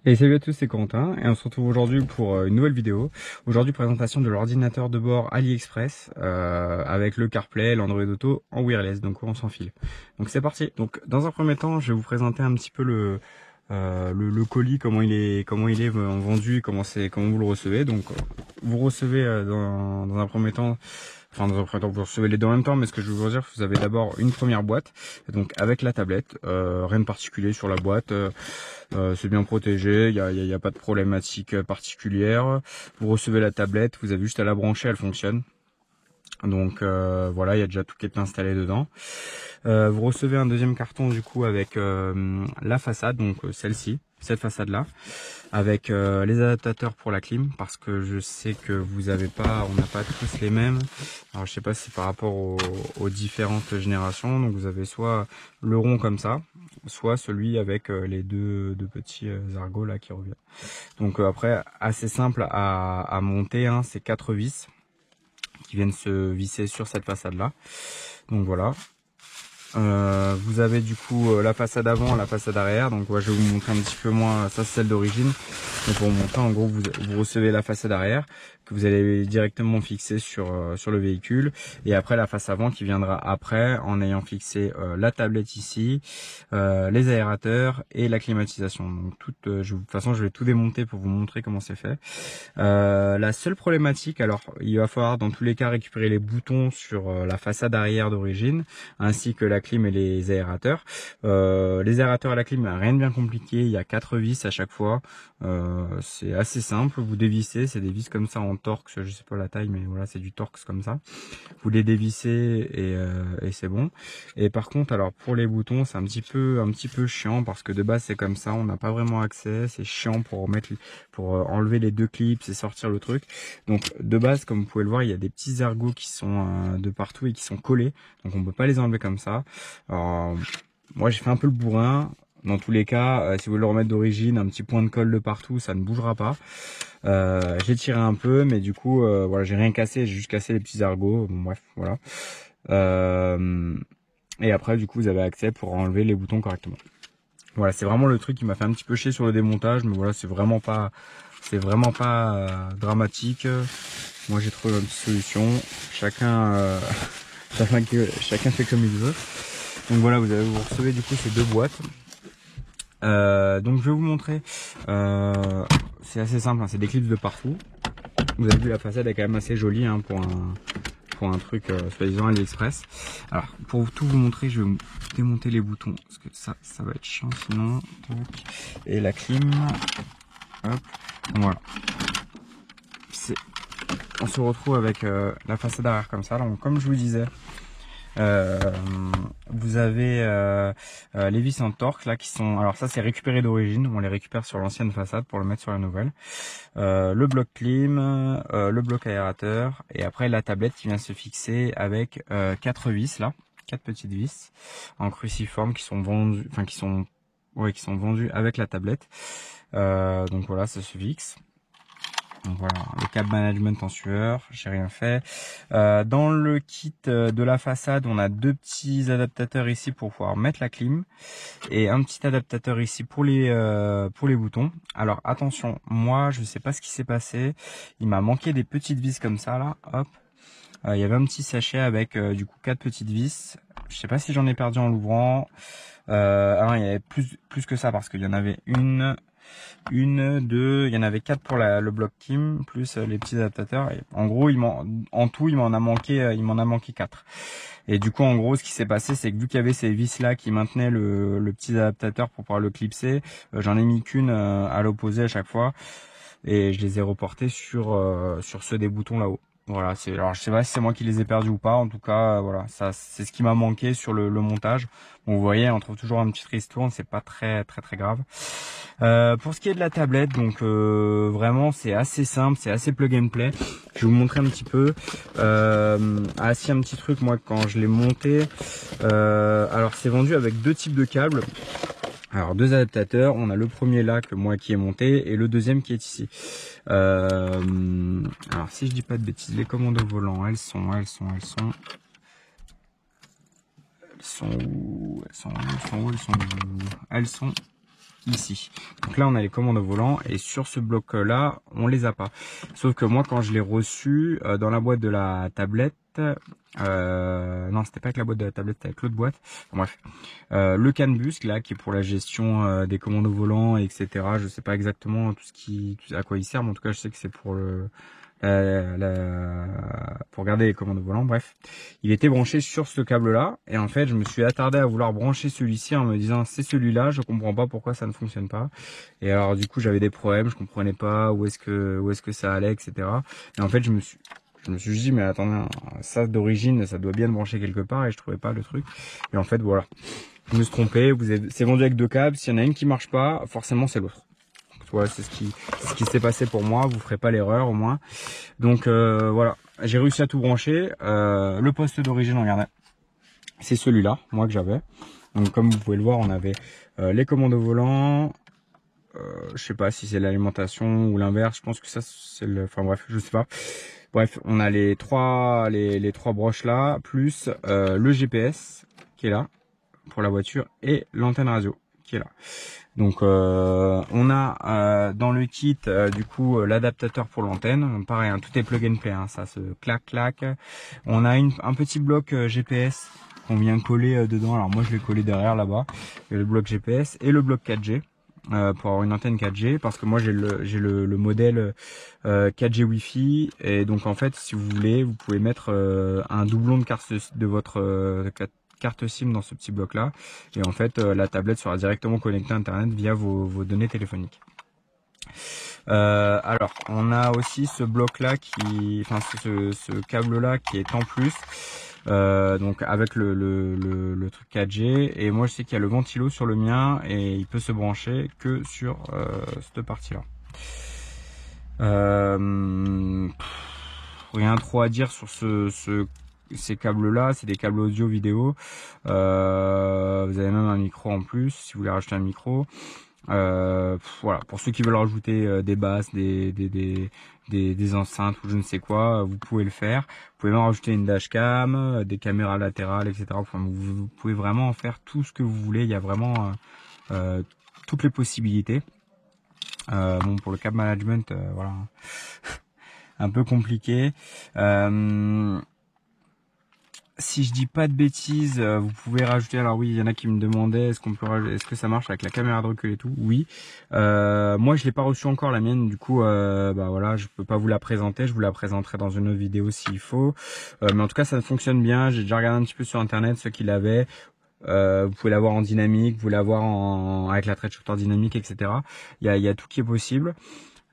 Et salut à tous, c'est Corentin et on se retrouve aujourd'hui pour une nouvelle vidéo. Aujourd'hui, présentation de l'ordinateur de bord AliExpress avec le CarPlay, l'Android Auto en wireless, donc on s'en file. Donc c'est parti. Donc dans un premier temps, je vais vous présenter un petit peu le colis, comment il est vendu, comment vous le recevez. Donc vous recevez dans un premier temps. Enfin, dans un premier temps, vous recevez les deux en même temps, mais ce que je veux vous dire, vous avez d'abord une première boîte, donc avec la tablette, rien de particulier sur la boîte, c'est bien protégé, il y a pas de problématique particulière. Vous recevez la tablette, vous avez juste à la brancher, elle fonctionne. Donc voilà, il y a déjà tout qui est installé dedans. Vous recevez un deuxième carton du coup avec la façade, donc celle-ci, cette façade là, avec les adaptateurs pour la clim, parce que je sais que on n'a pas tous les mêmes. Alors je sais pas si c'est par rapport aux différentes générations, donc vous avez soit le rond comme ça, soit celui avec les deux petits argots là qui reviennent. Donc après assez simple à monter, hein, c'est 4 vis qui viennent se visser sur cette façade là. Donc voilà. Vous avez du coup la façade avant, la façade arrière. Donc je vais vous montrer un petit peu moins, ça c'est celle d'origine. Donc pour vous montrer, en gros vous recevez la façade arrière que vous allez directement fixer sur le véhicule, et après la face avant qui viendra après en ayant fixé la tablette ici, les aérateurs et la climatisation. Donc de toute façon je vais tout démonter pour vous montrer comment c'est fait. La seule problématique, alors il va falloir dans tous les cas récupérer les boutons sur la façade arrière d'origine, ainsi que la clim et les aérateurs. Les aérateurs et la clim, rien de bien compliqué, il y a 4 vis à chaque fois. C'est assez simple, vous dévissez, c'est des vis comme ça en Torx, je sais pas la taille, mais voilà, c'est du Torx comme ça. Vous les dévissez et c'est bon. Et par contre, alors pour les boutons, c'est un petit peu chiant parce que de base c'est comme ça, on n'a pas vraiment accès, c'est chiant pour enlever les deux clips et sortir le truc. Donc de base, comme vous pouvez le voir, il y a des petits ergots qui sont de partout et qui sont collés, donc on peut pas les enlever comme ça. Alors, moi j'ai fait un peu le bourrin. Dans tous les cas, si vous voulez le remettre d'origine, un petit point de colle de partout, ça ne bougera pas. J'ai tiré un peu, mais du coup, voilà, j'ai rien cassé, j'ai juste cassé les petits ergots. Bon, bref, voilà. Et après, du coup, vous avez accès pour enlever les boutons correctement. Voilà, c'est vraiment le truc qui m'a fait un petit peu chier sur le démontage, mais voilà, c'est vraiment pas dramatique. Moi, j'ai trouvé une petite solution. Chacun fait comme il veut. Donc voilà, vous recevez du coup ces deux boîtes. Donc je vais vous montrer, c'est assez simple, hein, c'est des clips de partout. Vous avez vu, la façade est quand même assez jolie, hein, pour un truc soi-disant AliExpress. Alors pour tout vous montrer, je vais vous démonter les boutons parce que ça va être chiant sinon. Et la clim, hop, donc voilà. On se retrouve avec la façade arrière comme ça. Donc comme je vous disais, vous avez les vis en Torx là qui sont, alors ça c'est récupéré d'origine, on les récupère sur l'ancienne façade pour le mettre sur la nouvelle. Le bloc clim, le bloc aérateur, et après la tablette qui vient se fixer avec 4 vis là, 4 petites vis en cruciforme qui sont vendues, enfin qui sont vendues avec la tablette. Donc voilà, ça se fixe. Donc voilà, le câble management en sueur, j'ai rien fait. Dans le kit de la façade, on a deux petits adaptateurs ici pour pouvoir mettre la clim et un petit adaptateur ici pour les boutons. Alors attention, moi je sais pas ce qui s'est passé, il m'a manqué des petites vis comme ça là, hop. Il y avait un petit sachet avec du coup 4 petites vis. Je sais pas si j'en ai perdu en l'ouvrant. Alors il y avait plus que ça parce qu'il y en avait une, deux, il y en avait 4 pour le bloc clim plus les petits adaptateurs. Et en gros, en tout, il m'en a manqué 4. Et du coup, en gros, ce qui s'est passé, c'est que vu qu'il y avait ces vis là qui maintenaient le petit adaptateur pour pouvoir le clipser, j'en ai mis qu'une à l'opposé à chaque fois, et je les ai reportés sur ceux des boutons là-haut. Voilà, alors je sais pas si c'est moi qui les ai perdus ou pas, en tout cas voilà, ça c'est ce qui m'a manqué sur le montage. Bon, vous voyez, on trouve toujours un petit ristourne, c'est pas très grave. Pour ce qui est de la tablette, donc vraiment c'est assez simple, c'est assez plug and play. Je vais vous montrer un petit peu. Si un petit truc, moi quand je l'ai monté, alors c'est vendu avec deux types de câbles. Alors deux adaptateurs, on a le premier là que moi qui ai monté et le deuxième qui est ici. Alors si je dis pas de bêtises, les commandes au volant, elles sont où? Elles sont ici. Donc là on a les commandes au volant et sur ce bloc là on les a pas. Sauf que moi quand je l'ai reçu dans la boîte de la tablette, non c'était pas avec la boîte de la tablette, c'était avec l'autre boîte. Enfin, bref, le CAN bus là qui est pour la gestion des commandes au volant etc. Je sais pas exactement à quoi il sert, mais en tout cas je sais que c'est pour pour garder les commandes au volant. Bref, il était branché sur ce câble là et en fait je me suis attardé à vouloir brancher celui-ci en me disant c'est celui-là, je comprends pas pourquoi ça ne fonctionne pas. Et alors du coup j'avais des problèmes, je comprenais pas où est-ce que ça allait, etc. Et en fait je me suis dit mais attendez, ça d'origine ça doit bien brancher quelque part et je trouvais pas le truc. Et en fait voilà, je me suis trompé, c'est vendu avec 2 câbles, s'il y en a une qui marche pas, forcément c'est l'autre. Voilà, c'est ce qui s'est passé pour moi, vous ferez pas l'erreur au moins. Donc voilà, j'ai réussi à tout brancher. Le poste d'origine, regardez, c'est celui-là, moi que j'avais. Donc comme vous pouvez le voir, on avait les commandes au volant. Je sais pas si c'est l'alimentation ou l'inverse. Je pense que ça c'est le. Enfin bref, je sais pas. Bref, on a les trois broches là, plus le GPS qui est là pour la voiture et l'antenne radio qui est là. Donc on a dans le kit du coup l'adaptateur pour l'antenne, pareil hein, tout est plug and play, hein, ça se clac. On a un petit bloc GPS qu'on vient coller dedans, alors moi je l'ai collé derrière là-bas, le bloc GPS et le bloc 4G pour avoir une antenne 4G, parce que moi j'ai le modèle 4G Wi-Fi, et donc en fait si vous voulez vous pouvez mettre un doublon de carte de votre carte SIM dans ce petit bloc là, et en fait la tablette sera directement connectée à internet via vos données téléphoniques. Alors on a aussi ce bloc là ce câble là qui est en plus, donc avec le truc 4G, et moi je sais qu'il y a le ventilo sur le mien et il peut se brancher que sur cette partie là. Rien trop à dire sur ces câbles là, c'est des câbles audio vidéo. Vous avez même un micro en plus si vous voulez rajouter un micro. Voilà, pour ceux qui veulent rajouter des basses, des enceintes ou je ne sais quoi, vous pouvez le faire. Vous pouvez même rajouter une dashcam, des caméras latérales, etc. Enfin, vous pouvez vraiment en faire tout ce que vous voulez. Il y a vraiment toutes les possibilités. Bon, pour le câble management, voilà, un peu compliqué. Si je dis pas de bêtises, vous pouvez rajouter. Alors oui, il y en a qui me demandaient est-ce que ça marche avec la caméra de recul et tout. Oui. Moi, je l'ai pas reçu encore la mienne. Du coup, bah voilà, je peux pas vous la présenter. Je vous la présenterai dans une autre vidéo s'il faut. Mais en tout cas, ça fonctionne bien. J'ai déjà regardé un petit peu sur internet ceux qui l'avaient. Vous pouvez l'avoir en dynamique, vous pouvez l'avoir avec la traite shooter dynamique, etc. Il y a tout qui est possible.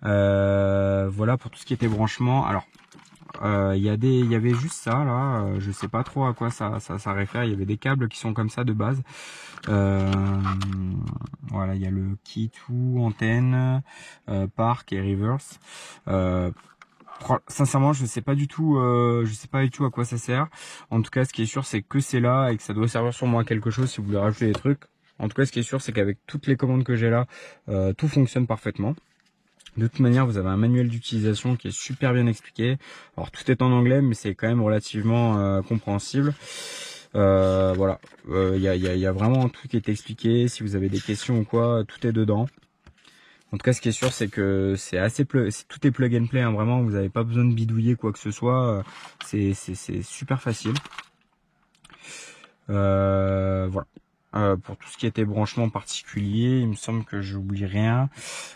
Voilà pour tout ce qui était branchement. Alors il y avait juste ça là, je sais pas trop à quoi ça réfère. Il y avait des câbles qui sont comme ça de base. Voilà, il y a le kit ou antenne, park et reverse. Sincèrement, je sais pas du tout à quoi ça sert. En tout cas, ce qui est sûr, c'est que c'est là et que ça doit servir sûrement à quelque chose si vous voulez rajouter des trucs. En tout cas, ce qui est sûr, c'est qu'avec toutes les commandes que j'ai là, tout fonctionne parfaitement. De toute manière, vous avez un manuel d'utilisation qui est super bien expliqué. Alors tout est en anglais, mais c'est quand même relativement compréhensible. Voilà, il y a vraiment tout qui est expliqué. Si vous avez des questions ou quoi, tout est dedans. En tout cas, ce qui est sûr, c'est que tout est plug and play, hein, vraiment. Vous n'avez pas besoin de bidouiller quoi que ce soit. C'est super facile. Voilà. Pour tout ce qui était branchement particulier, il me semble que j'oublie rien.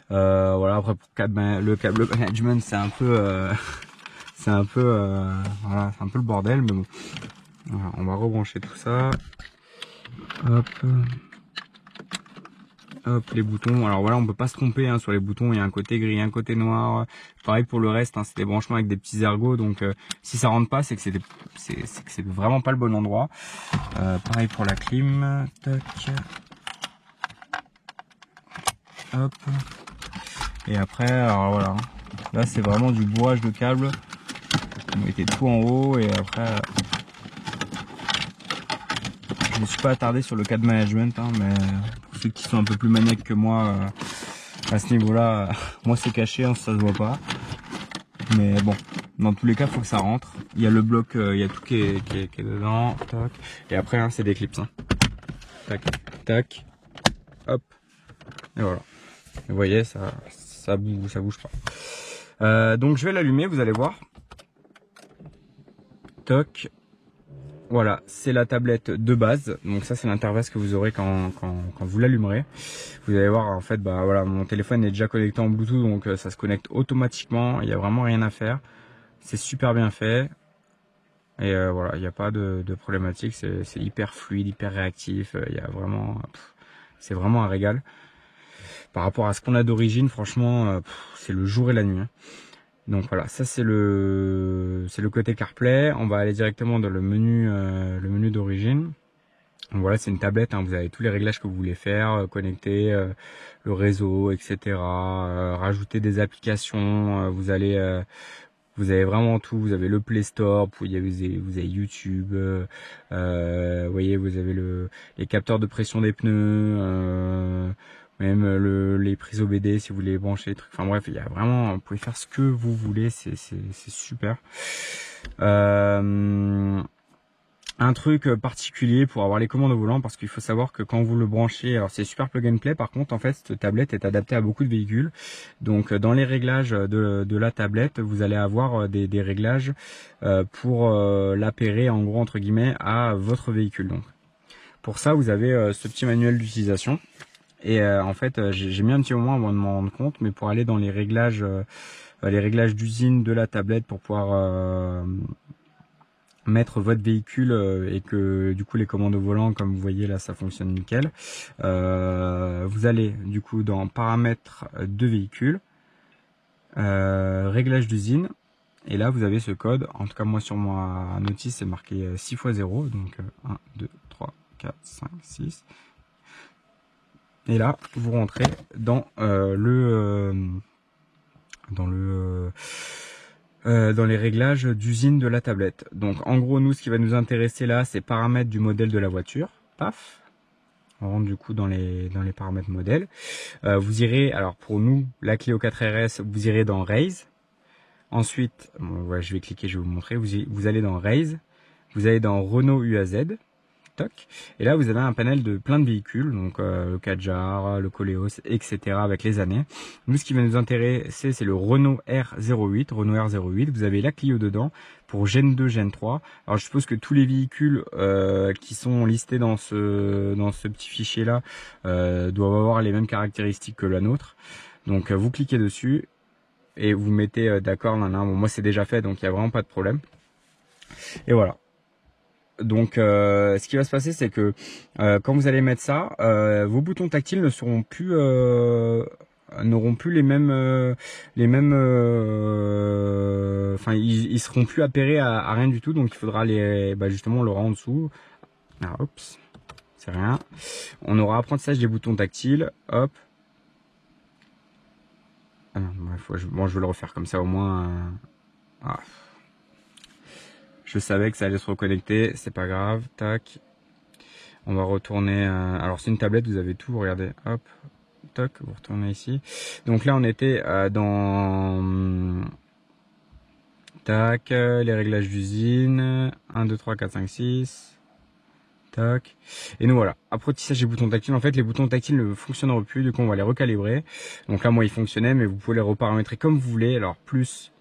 Voilà, après pour le câble management, c'est un peu voilà, c'est un peu le bordel, mais bon. Voilà, on va rebrancher tout ça. Hop, les boutons. Alors voilà, on peut pas se tromper hein, sur les boutons. Il y a un côté gris, un côté noir. Pareil pour le reste, hein, c'est des branchements avec des petits ergots. Donc si ça rentre pas, c'est que c'est vraiment pas le bon endroit. Pareil pour la clim. Tac. Hop. Et après, alors voilà. Là, c'est vraiment du bourrage de câble. Vous mettez tout en haut et après. Je ne me suis pas attardé sur le câble management, hein, mais pour ceux qui sont un peu plus maniaques que moi à ce niveau-là, moi c'est caché, hein, ça se voit pas. Mais bon, dans tous les cas, il faut que ça rentre. Il y a le bloc, il y a tout qui est dedans. Tac. Et après, hein, c'est des clips. Hein. Tac, tac, hop. Et voilà. Vous voyez, ça bouge pas. Donc je vais l'allumer, vous allez voir. Toc. Voilà, c'est la tablette de base. Donc ça, c'est l'interface que vous aurez quand vous l'allumerez. Vous allez voir, en fait, bah voilà, mon téléphone est déjà connecté en Bluetooth, donc ça se connecte automatiquement. Il n'y a vraiment rien à faire. C'est super bien fait. Et voilà, il n'y a pas de problématique. C'est hyper fluide, hyper réactif. Il y a vraiment, c'est vraiment un régal. Par rapport à ce qu'on a d'origine, franchement, c'est le jour et la nuit. Hein. Donc voilà, ça c'est le côté CarPlay. On va aller directement dans le menu d'origine. Donc voilà, c'est une tablette, hein, vous avez tous les réglages que vous voulez faire, connecter le réseau, etc. Rajouter des applications, vous avez vraiment tout. Vous avez le Play Store, vous avez YouTube, vous voyez, vous avez les capteurs de pression des pneus, même les prises OBD si vous voulez brancher les trucs. Enfin bref, il y a vraiment, vous pouvez faire ce que vous voulez, c'est super. Un truc particulier pour avoir les commandes au volant, parce qu'il faut savoir que quand vous le branchez, alors c'est super plug and play, par contre en fait cette tablette est adaptée à beaucoup de véhicules. Donc dans les réglages de la tablette, vous allez avoir des réglages pour l'appairer en gros entre guillemets à votre véhicule. Donc pour ça vous avez ce petit manuel d'utilisation. Et en fait j'ai mis un petit moment avant de m'en rendre compte, mais pour aller dans les réglages d'usine de la tablette pour pouvoir mettre votre véhicule et que du coup les commandes au volant, comme vous voyez là, ça fonctionne nickel. Vous allez du coup dans paramètres de véhicule, réglage d'usine, et là vous avez ce code. En tout cas moi sur ma notice c'est marqué 6x0, donc 1 2 3 4 5 6, et là vous rentrez dans dans les réglages d'usine de la tablette. Donc en gros nous ce qui va nous intéresser là, c'est paramètres du modèle de la voiture. Paf, on rentre du coup dans les paramètres modèle. Vous irez, alors pour nous la Clio 4 RS, vous irez dans Raise. Ensuite, bon, ouais, je vais cliquer, je vais vous montrer. Vous allez dans Raise, vous allez dans Renault UAZ. Et là vous avez un panel de plein de véhicules, donc le Kadjar, le Koleos, etc. avec les années. Nous ce qui va nous intéresser c'est le Renault R08. Vous avez la Clio dedans pour Gen 2, Gen 3. Alors je suppose que tous les véhicules qui sont listés dans ce petit fichier là doivent avoir les mêmes caractéristiques que la nôtre. Donc vous cliquez dessus et vous mettez d'accord. Bon, moi c'est déjà fait, donc il n'y a vraiment pas de problème. Et voilà. Donc ce qui va se passer c'est que quand vous allez mettre ça, vos boutons tactiles ne seront plus n'auront plus les mêmes enfin ils seront plus appairés à rien du tout. Donc il faudra justement le rendre en dessous. Ah, oups, c'est rien. On aura apprentissage des boutons tactiles, hop. Ah non, bref, bon, je vais le refaire comme ça au moins. Ah. Je savais que ça allait se reconnecter, c'est pas grave, tac. On va retourner, alors c'est une tablette, vous avez tout, regardez, hop, toc, vous retournez ici. Donc là on était dans, tac, les réglages d'usine, 1, 2, 3, 4, 5, 6, tac. Et nous voilà, apprentissage des boutons tactiles, en fait les boutons tactiles ne fonctionneront plus, du coup on va les recalibrer. Donc là moi ils fonctionnaient, mais vous pouvez les reparamétrer comme vous voulez, alors plus,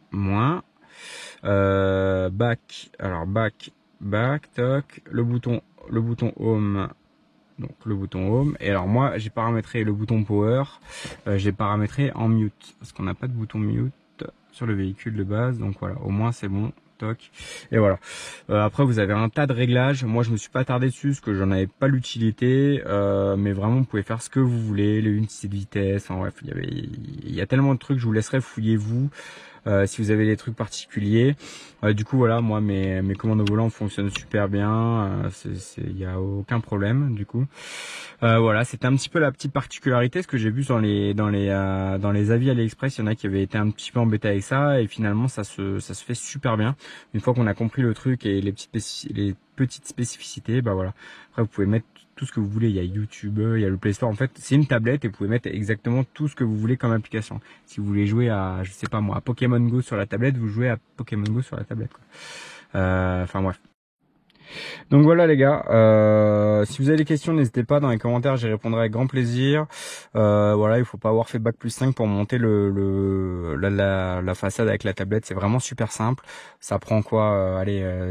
moins, back, alors back, toc, le bouton home, donc le bouton home. Et alors moi j'ai paramétré le bouton power, j'ai paramétré en mute parce qu'on n'a pas de bouton mute sur le véhicule de base. Donc voilà, au moins c'est bon. Toc. Et voilà. Après vous avez un tas de réglages. Moi je me suis pas attardé dessus parce que j'en avais pas l'utilité, mais vraiment vous pouvez faire ce que vous voulez, les unités de vitesse, enfin bref, il y a tellement de trucs. Je vous laisserai fouiller vous si vous avez des trucs particuliers. Du coup voilà, moi mes commandes au volant fonctionnent super bien, il n'y a aucun problème du coup. Voilà, c'était un petit peu la petite particularité, ce que j'ai vu dans les avis AliExpress. Il y en a qui avaient été un petit peu embêtés avec ça, et finalement ça se fait super bien une fois qu'on a compris le truc et les petites spécificités. Bah voilà, après vous pouvez mettre tout ce que vous voulez, il y a YouTube, il y a le Play Store. En fait c'est une tablette et vous pouvez mettre exactement tout ce que vous voulez comme application. Si vous voulez jouer à, je sais pas moi, à Pokémon Go sur la tablette, vous jouez à Pokémon Go sur la tablette quoi. Enfin bref. Donc voilà les gars, si vous avez des questions, n'hésitez pas dans les commentaires, j'y répondrai avec grand plaisir. Voilà, il faut pas avoir fait bac+5 pour monter la façade avec la tablette, c'est vraiment super simple. Ça prend quoi,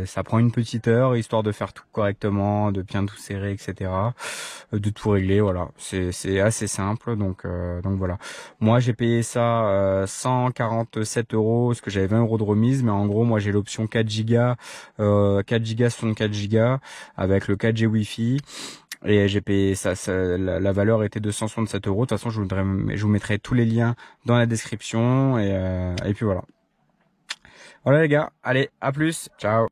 ça prend une petite heure, histoire de faire tout correctement, de bien tout serrer, etc. De tout régler, voilà, c'est assez simple, donc voilà. Moi j'ai payé ça 147 €, parce que j'avais 20 € de remise, mais en gros moi j'ai l'option 4 Go, 4 Go 64 Go avec le 4G Wi-Fi. Et j'ai payé la valeur était 267 €. De toute façon, je vous mettrai tous les liens dans la description et puis voilà. Voilà les gars, allez, à plus, ciao.